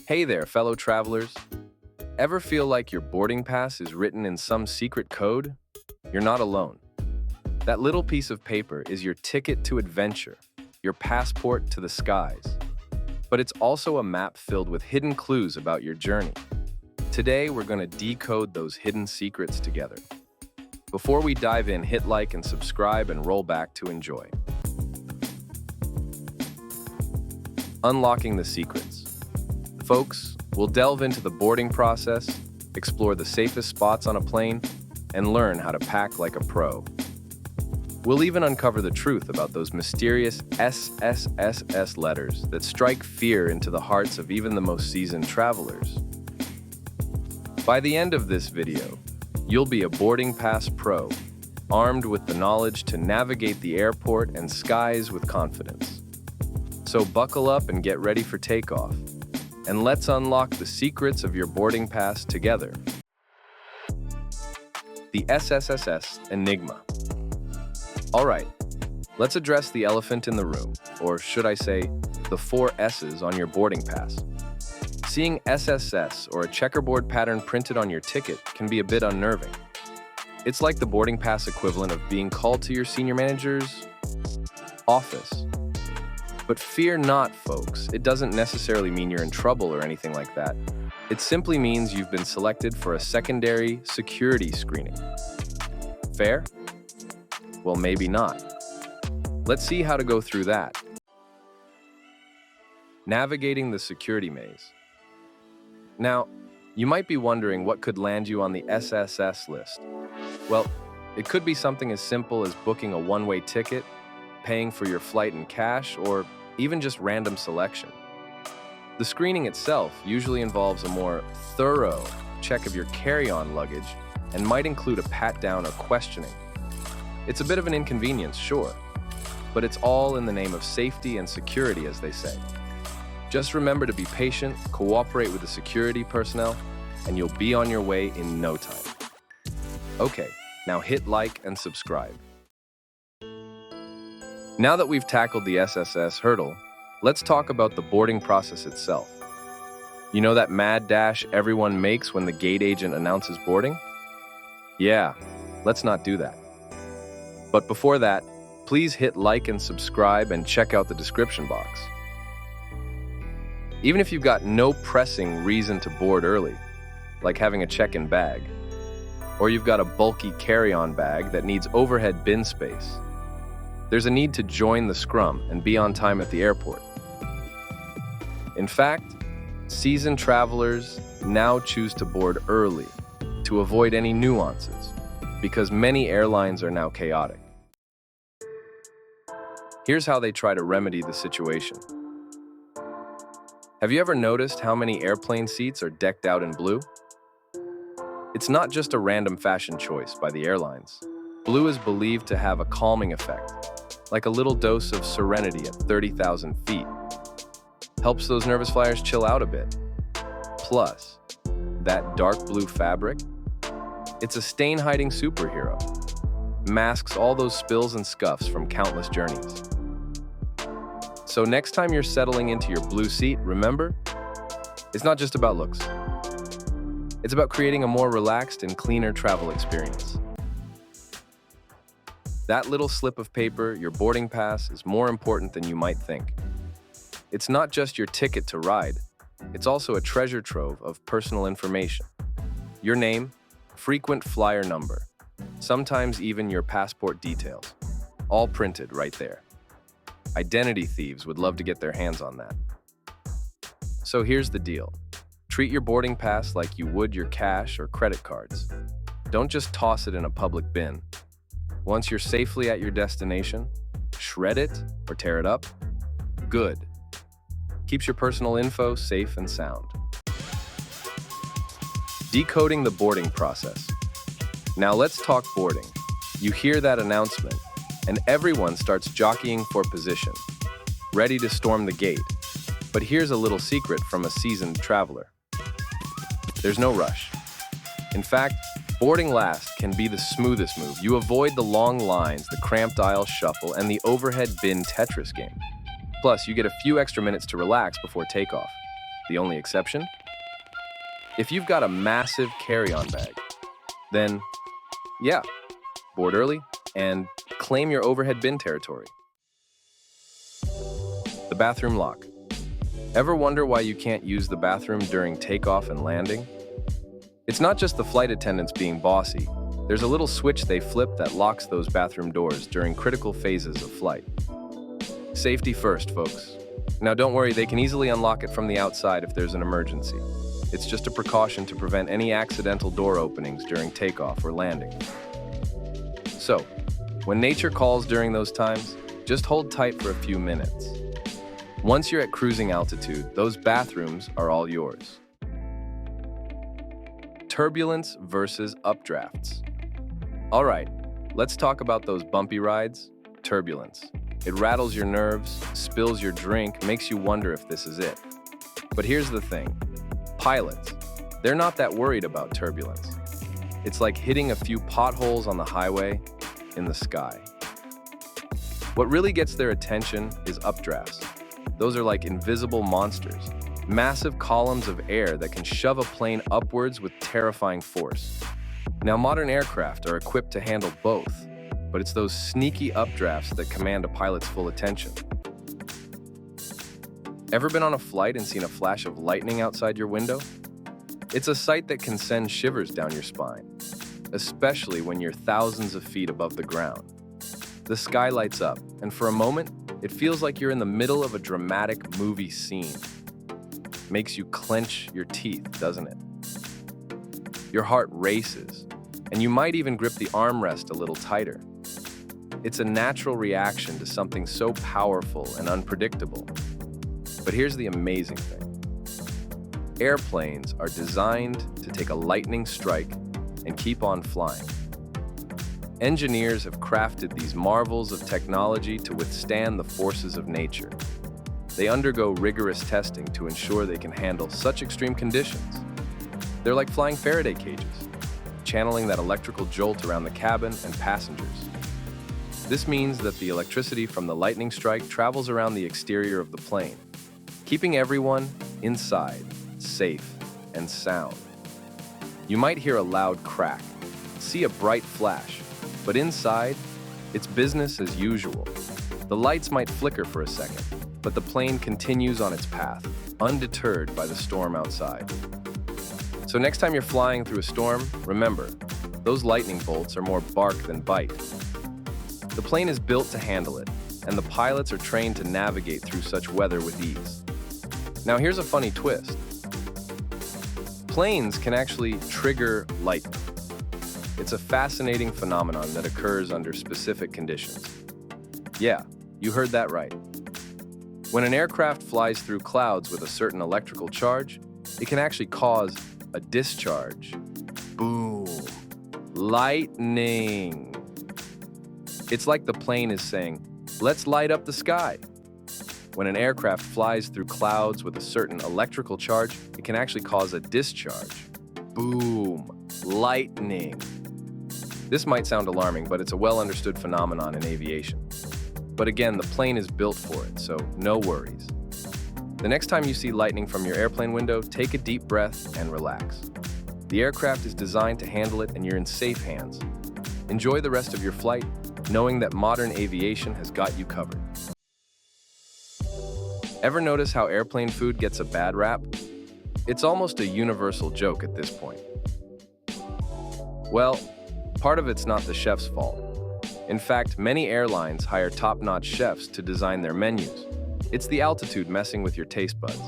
Hey there, fellow travelers. Ever feel like your boarding pass is written in some secret code? You're not alone. That little piece of paper is your ticket to adventure, your passport to the skies. But it's also a map filled with hidden clues about your journey. Today, we're going to decode those hidden secrets together. Before we dive in, hit like and subscribe and roll back to enjoy. Unlocking the secrets. Folks, we'll delve into the boarding process, explore the safest spots on a plane, and learn how to pack like a pro. We'll even uncover the truth about those mysterious SSSS letters that strike fear into the hearts of even the most seasoned travelers. By the end of this video, you'll be a boarding pass pro, armed with the knowledge to navigate the airport and skies with confidence. So buckle up and get ready for takeoff. And let's unlock the secrets of your boarding pass together. The SSSS Enigma. All right, let's address the elephant in the room, or should I say, the 4 S's on your boarding pass. Seeing SSS or a checkerboard pattern printed on your ticket can be a bit unnerving. It's like the boarding pass equivalent of being called to your senior manager's office. But fear not, folks. It doesn't necessarily mean you're in trouble or anything like that. It simply means you've been selected for a secondary security screening. Fair? Well, maybe not. Let's see how to go through that. Navigating the security maze. Now, you might be wondering what could land you on the SSS list. Well, it could be something as simple as booking a one-way ticket, paying for your flight in cash, or even just random selection. The screening itself usually involves a more thorough check of your carry-on luggage and might include a pat-down or questioning. It's a bit of an inconvenience, sure, but it's all in the name of safety and security, as they say. Just remember to be patient, cooperate with the security personnel, and you'll be on your way in no time. Okay, now hit like and subscribe. Now that we've tackled the SSS hurdle, let's talk about the boarding process itself. You know that mad dash everyone makes when the gate agent announces boarding? Yeah, let's not do that. But before that, please hit like and subscribe and check out the description box. Even if you've got no pressing reason to board early, like having a check-in bag, or you've got a bulky carry-on bag that needs overhead bin space, there's a need to join the scrum and be on time at the airport. In fact, seasoned travelers now choose to board early to avoid any nuances, because many airlines are now chaotic. Here's how they try to remedy the situation. Have you ever noticed how many airplane seats are decked out in blue? It's not just a random fashion choice by the airlines. Blue is believed to have a calming effect, like a little dose of serenity at 30,000 feet. Helps those nervous flyers chill out a bit. Plus, that dark blue fabric, it's a stain-hiding superhero. Masks all those spills and scuffs from countless journeys. So next time you're settling into your blue seat, remember, it's not just about looks. It's about creating a more relaxed and cleaner travel experience. That little slip of paper, your boarding pass, is more important than you might think. It's not just your ticket to ride, it's also a treasure trove of personal information. Your name, frequent flyer number, sometimes even your passport details, all printed right there. Identity thieves would love to get their hands on that. So here's the deal. Treat your boarding pass like you would your cash or credit cards. Don't just toss it in a public bin. Once you're safely at your destination, shred it or tear it up. Good. Keeps your personal info safe and sound. Decoding the boarding process. Now let's talk boarding. You hear that announcement, and everyone starts jockeying for position, ready to storm the gate. But here's a little secret from a seasoned traveler. There's no rush. In fact, boarding last can be the smoothest move. You avoid the long lines, the cramped aisle shuffle, and the overhead bin Tetris game. Plus, you get a few extra minutes to relax before takeoff. The only exception? If you've got a massive carry-on bag, then, yeah, board early and claim your overhead bin territory. The bathroom lock. Ever wonder why you can't use the bathroom during takeoff and landing? It's not just the flight attendants being bossy. There's a little switch they flip that locks those bathroom doors during critical phases of flight. Safety first, folks. Now don't worry, they can easily unlock it from the outside if there's an emergency. It's just a precaution to prevent any accidental door openings during takeoff or landing. So, when nature calls during those times, just hold tight for a few minutes. Once you're at cruising altitude, those bathrooms are all yours. Turbulence versus updrafts. All right, let's talk about those bumpy rides. Turbulence. It rattles your nerves, spills your drink, makes you wonder if this is it. But here's the thing. Pilots, they're not that worried about turbulence. It's like hitting a few potholes on the highway in the sky. What really gets their attention is updrafts. Those are like invisible monsters, massive columns of air that can shove a plane upwards with terrifying force. Now, modern aircraft are equipped to handle both, but it's those sneaky updrafts that command a pilot's full attention. Ever been on a flight and seen a flash of lightning outside your window? It's a sight that can send shivers down your spine, especially when you're thousands of feet above the ground. The sky lights up, and for a moment, it feels like you're in the middle of a dramatic movie scene. Makes you clench your teeth, doesn't it? Your heart races, and you might even grip the armrest a little tighter. It's a natural reaction to something so powerful and unpredictable. But here's the amazing thing. Airplanes are designed to take a lightning strike and keep on flying. Engineers have crafted these marvels of technology to withstand the forces of nature. They undergo rigorous testing to ensure they can handle such extreme conditions. They're like flying Faraday cages, channeling that electrical jolt around the cabin and passengers. This means that the electricity from the lightning strike travels around the exterior of the plane, keeping everyone inside safe and sound. You might hear a loud crack, see a bright flash, but inside, it's business as usual. The lights might flicker for a second, but the plane continues on its path, undeterred by the storm outside. So next time you're flying through a storm, remember, those lightning bolts are more bark than bite. The plane is built to handle it, and the pilots are trained to navigate through such weather with ease. Now here's a funny twist. Planes can actually trigger lightning. It's a fascinating phenomenon that occurs under specific conditions. Yeah, you heard that right. When an aircraft flies through clouds with a certain electrical charge, it can actually cause a discharge. Boom. Lightning. It's like the plane is saying, let's light up the sky. When an aircraft flies through clouds with a certain electrical charge, it can actually cause a discharge. Boom. Lightning. This might sound alarming, but it's a well-understood phenomenon in aviation. But again, the plane is built for it, so no worries. The next time you see lightning from your airplane window, take a deep breath and relax. The aircraft is designed to handle it, and you're in safe hands. Enjoy the rest of your flight, knowing that modern aviation has got you covered. Ever notice how airplane food gets a bad rap? It's almost a universal joke at this point. Well, part of it's not the chef's fault. In fact, many airlines hire top-notch chefs to design their menus. It's the altitude messing with your taste buds.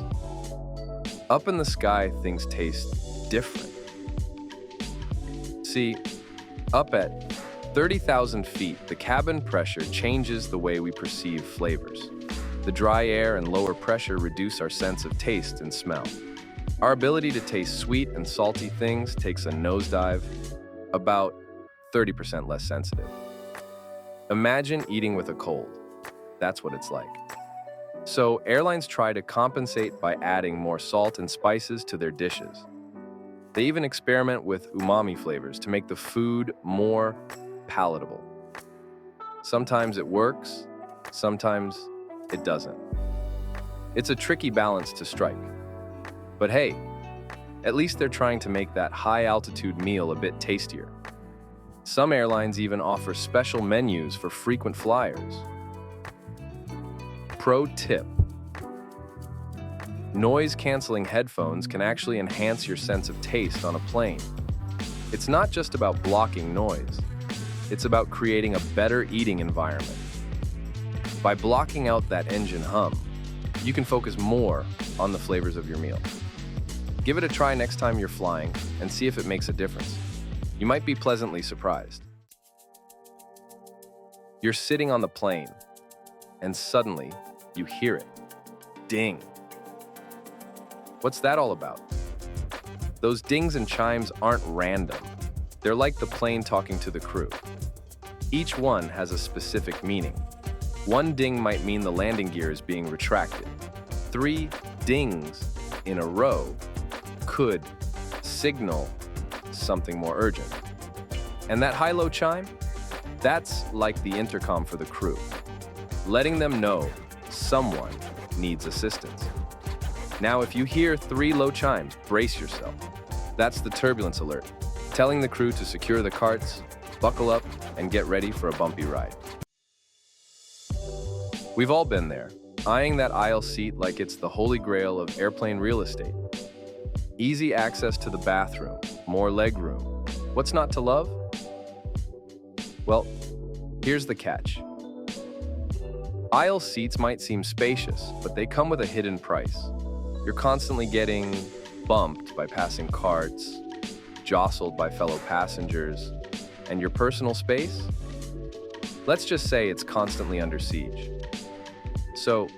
Up in the sky, things taste different. See, up at 30,000 feet, the cabin pressure changes the way we perceive flavors. The dry air and lower pressure reduce our sense of taste and smell. Our ability to taste sweet and salty things takes a nosedive, about 30% less sensitive. Imagine eating with a cold. That's what it's like. So airlines try to compensate by adding more salt and spices to their dishes. They even experiment with umami flavors to make the food more palatable. Sometimes it works, sometimes it doesn't. It's a tricky balance to strike. But hey, at least they're trying to make that high-altitude meal a bit tastier. Some airlines even offer special menus for frequent flyers. Pro tip: noise-canceling headphones can actually enhance your sense of taste on a plane. It's not just about blocking noise. It's about creating a better eating environment. By blocking out that engine hum, you can focus more on the flavors of your meal. Give it a try next time you're flying and see if it makes a difference. You might be pleasantly surprised. You're sitting on the plane, and suddenly you hear it. Ding. What's that all about? Those dings and chimes aren't random. They're like the plane talking to the crew. Each one has a specific meaning. One ding might mean the landing gear is being retracted. 3 dings in a row could signal something more urgent. And that high-low chime? That's like the intercom for the crew, letting them know someone needs assistance. Now, if you hear 3 low chimes, brace yourself. That's the turbulence alert, telling the crew to secure the carts, buckle up, and get ready for a bumpy ride. We've all been there, eyeing that aisle seat like it's the holy grail of airplane real estate. Easy access to the bathroom, more leg room. What's not to love? Well, here's the catch. Aisle seats might seem spacious, but they come with a hidden price. You're constantly getting bumped by passing carts, jostled by fellow passengers, and your personal space? Let's just say it's constantly under siege. So,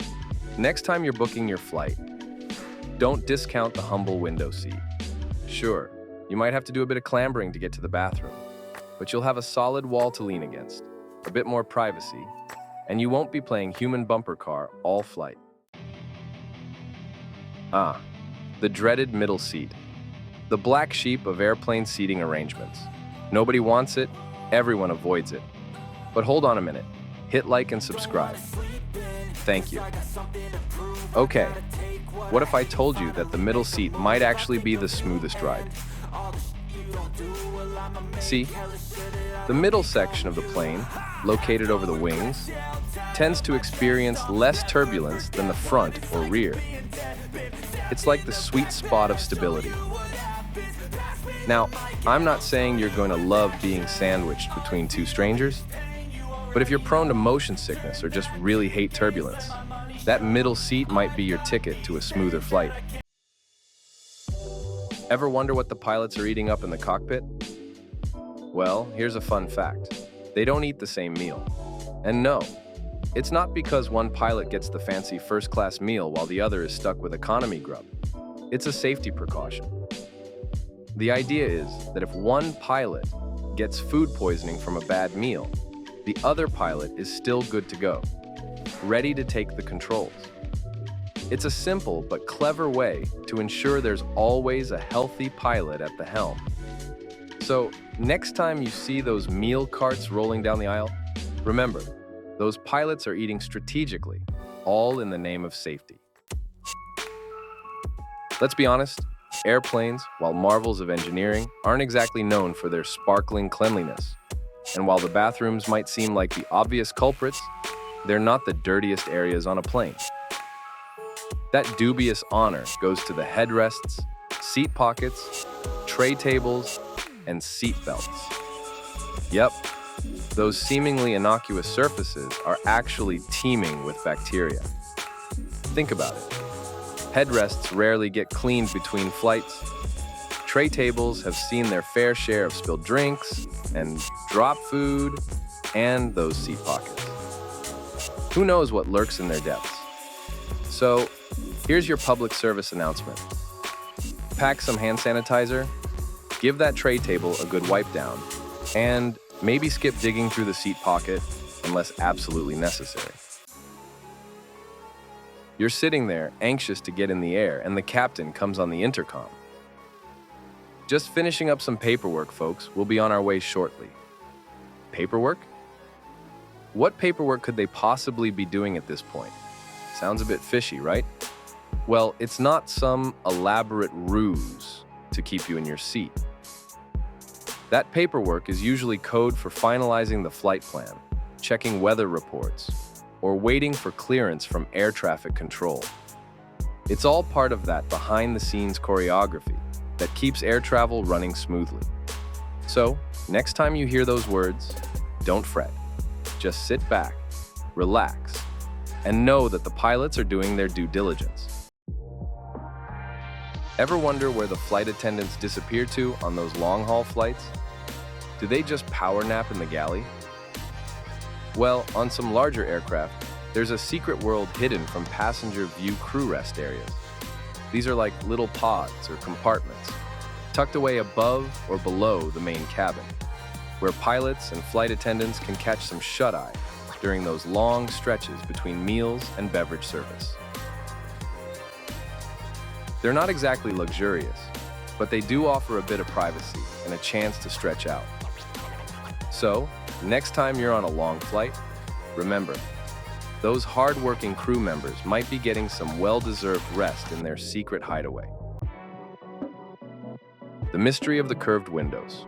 next time you're booking your flight, don't discount the humble window seat. Sure, you might have to do a bit of clambering to get to the bathroom, but you'll have a solid wall to lean against, a bit more privacy, and you won't be playing human bumper car all flight. The dreaded middle seat. The black sheep of airplane seating arrangements. Nobody wants it, everyone avoids it. But hold on a minute. Hit like and subscribe. Thank you. Okay, what if I told you that the middle seat might actually be the smoothest ride? See, the middle section of the plane, located over the wings, tends to experience less turbulence than the front or rear. It's like the sweet spot of stability. Now, I'm not saying you're going to love being sandwiched between 2 strangers, but if you're prone to motion sickness or just really hate turbulence, that middle seat might be your ticket to a smoother flight. Ever wonder what the pilots are eating up in the cockpit? Well, here's a fun fact. They don't eat the same meal. And no, it's not because one pilot gets the fancy first-class meal while the other is stuck with economy grub. It's a safety precaution. The idea is that if one pilot gets food poisoning from a bad meal, the other pilot is still good to go, ready to take the controls. It's a simple but clever way to ensure there's always a healthy pilot at the helm. So, next time you see those meal carts rolling down the aisle, remember, those pilots are eating strategically, all in the name of safety. Let's be honest, airplanes, while marvels of engineering, aren't exactly known for their sparkling cleanliness. And while the bathrooms might seem like the obvious culprits, they're not the dirtiest areas on a plane. That dubious honor goes to the headrests, seat pockets, tray tables, and seat belts. Yep, those seemingly innocuous surfaces are actually teeming with bacteria. Think about it. Headrests rarely get cleaned between flights. Tray tables have seen their fair share of spilled drinks and dropped food and those seat pockets. Who knows what lurks in their depths? So, here's your public service announcement. Pack some hand sanitizer, give that tray table a good wipe down, and maybe skip digging through the seat pocket unless absolutely necessary. You're sitting there, anxious to get in the air, and the captain comes on the intercom. Just finishing up some paperwork, folks. We'll be on our way shortly. Paperwork? What paperwork could they possibly be doing at this point? Sounds a bit fishy, right? Well, it's not some elaborate ruse to keep you in your seat. That paperwork is usually code for finalizing the flight plan, checking weather reports, or waiting for clearance from air traffic control. It's all part of that behind-the-scenes choreography that keeps air travel running smoothly. So, next time you hear those words, don't fret. Just sit back, relax, and know that the pilots are doing their due diligence. Ever wonder where the flight attendants disappear to on those long-haul flights? Do they just power nap in the galley? Well, on some larger aircraft, there's a secret world hidden from passenger view crew rest areas. These are like little pods or compartments, tucked away above or below the main cabin, where pilots and flight attendants can catch some shut-eye during those long stretches between meals and beverage service. They're not exactly luxurious, but they do offer a bit of privacy and a chance to stretch out. So, next time you're on a long flight, remember, those hard-working crew members might be getting some well-deserved rest in their secret hideaway. The mystery of the curved windows.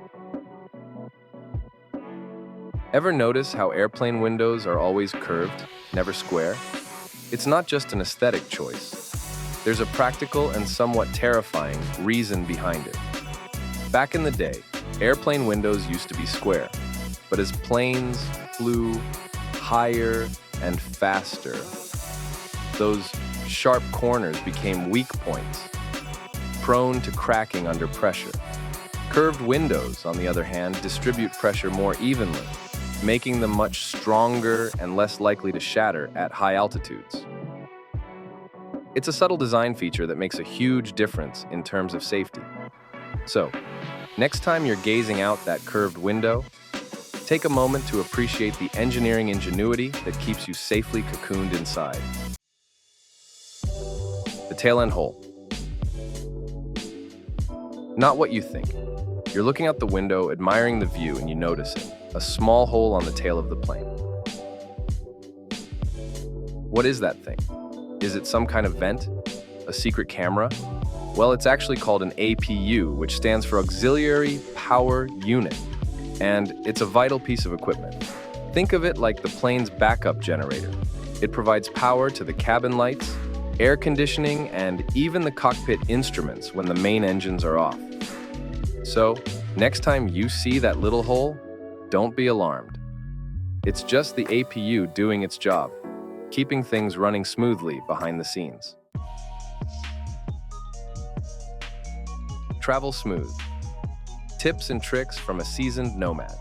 Ever notice how airplane windows are always curved, never square? It's not just an aesthetic choice. There's a practical and somewhat terrifying reason behind it. Back in the day, airplane windows used to be square, but as planes flew higher and faster, those sharp corners became weak points, prone to cracking under pressure. Curved windows, on the other hand, distribute pressure more evenly, making them much stronger and less likely to shatter at high altitudes. It's a subtle design feature that makes a huge difference in terms of safety. So, next time you're gazing out that curved window, take a moment to appreciate the engineering ingenuity that keeps you safely cocooned inside. The tail end hole. Not what you think. You're looking out the window, admiring the view, and you notice it. A small hole on the tail of the plane. What is that thing? Is it some kind of vent? A secret camera? Well, it's actually called an APU, which stands for Auxiliary Power Unit, and it's a vital piece of equipment. Think of it like the plane's backup generator. It provides power to the cabin lights, air conditioning, and even the cockpit instruments when the main engines are off. So, next time you see that little hole, don't be alarmed. It's just the APU doing its job, keeping things running smoothly behind the scenes. Travel smooth. Tips and tricks from a seasoned nomad.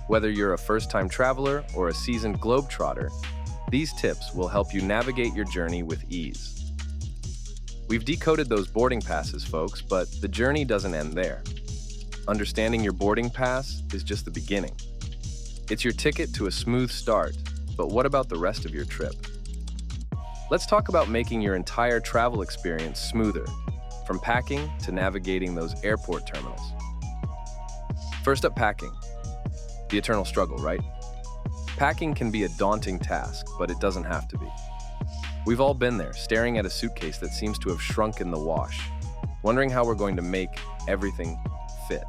Whether you're a first-time traveler or a seasoned globetrotter, these tips will help you navigate your journey with ease. We've decoded those boarding passes, folks, but the journey doesn't end there. Understanding your boarding pass is just the beginning. It's your ticket to a smooth start, but what about the rest of your trip? Let's talk about making your entire travel experience smoother, from packing to navigating those airport terminals. First up, packing. The eternal struggle, right? Packing can be a daunting task, but it doesn't have to be. We've all been there, staring at a suitcase that seems to have shrunk in the wash, wondering how we're going to make everything fit.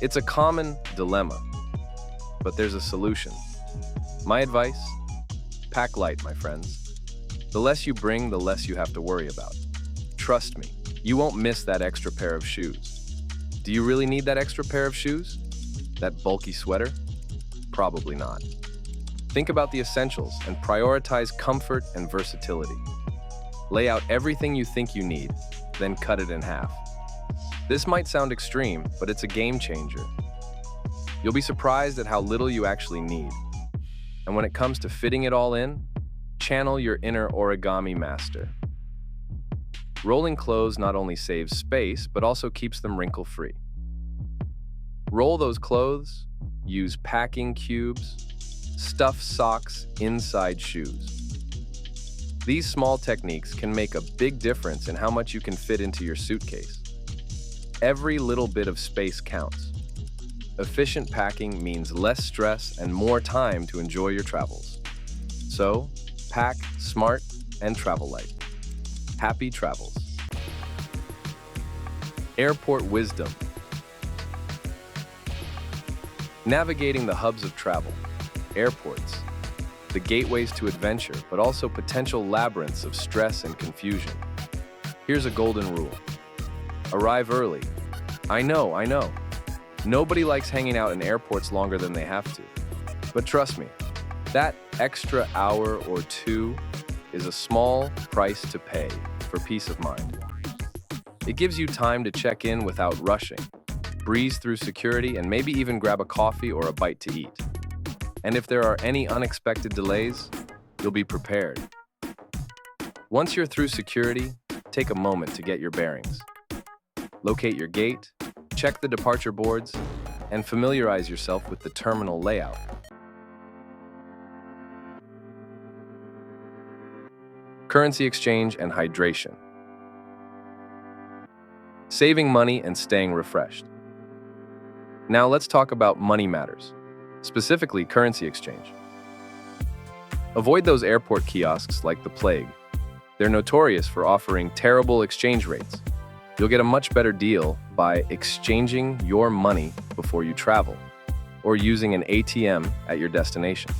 It's a common dilemma, but there's a solution. My advice? Pack light, my friends. The less you bring, the less you have to worry about. Trust me, you won't miss that extra pair of shoes. Do you really need that extra pair of shoes? That bulky sweater? Probably not. Think about the essentials and prioritize comfort and versatility. Lay out everything you think you need, then cut it in half. This might sound extreme, but it's a game changer. You'll be surprised at how little you actually need. And when it comes to fitting it all in, channel your inner origami master. Rolling clothes not only saves space, but also keeps them wrinkle-free. Roll those clothes, use packing cubes, stuff socks inside shoes. These small techniques can make a big difference in how much you can fit into your suitcase. Every little bit of space counts. Efficient packing means less stress and more time to enjoy your travels. So, pack smart and travel light. Happy travels. Airport wisdom. Navigating the hubs of travel. Airports. The gateways to adventure, but also potential labyrinths of stress and confusion. Here's a golden rule. Arrive early. I know. Nobody likes hanging out in airports longer than they have to. But trust me, that extra hour or two is a small price to pay for peace of mind. It gives you time to check in without rushing, breeze through security, and maybe even grab a coffee or a bite to eat. And if there are any unexpected delays, you'll be prepared. Once you're through security, take a moment to get your bearings. Locate your gate, check the departure boards, and familiarize yourself with the terminal layout. Currency exchange and hydration. Saving money and staying refreshed. Now let's talk about money matters, specifically currency exchange. Avoid those airport kiosks like the plague. They're notorious for offering terrible exchange rates. You'll get a much better deal by exchanging your money before you travel, or using an ATM at your destination.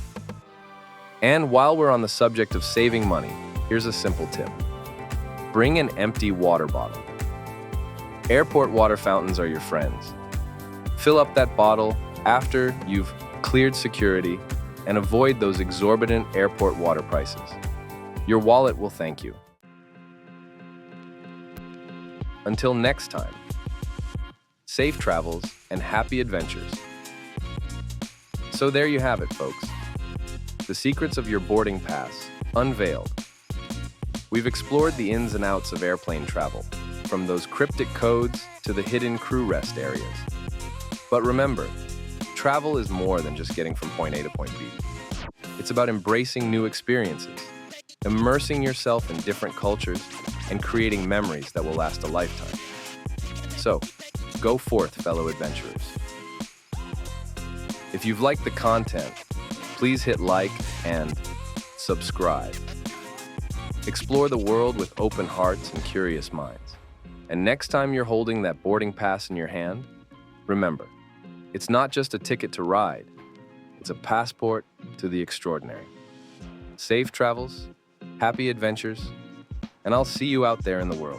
And while we're on the subject of saving money, here's a simple tip. Bring an empty water bottle. Airport water fountains are your friends. Fill up that bottle after you've cleared security and avoid those exorbitant airport water prices. Your wallet will thank you. Until next time, safe travels and happy adventures. So there you have it, folks. The secrets of your boarding pass unveiled. We've explored the ins and outs of airplane travel, from those cryptic codes to the hidden crew rest areas. But remember, travel is more than just getting from point A to point B. It's about embracing new experiences, immersing yourself in different cultures, and creating memories that will last a lifetime. So, go forth, fellow adventurers. If you've liked the content, please hit like and subscribe. Explore the world with open hearts and curious minds. And next time you're holding that boarding pass in your hand, remember, it's not just a ticket to ride, it's a passport to the extraordinary. Safe travels, happy adventures, and I'll see you out there in the world.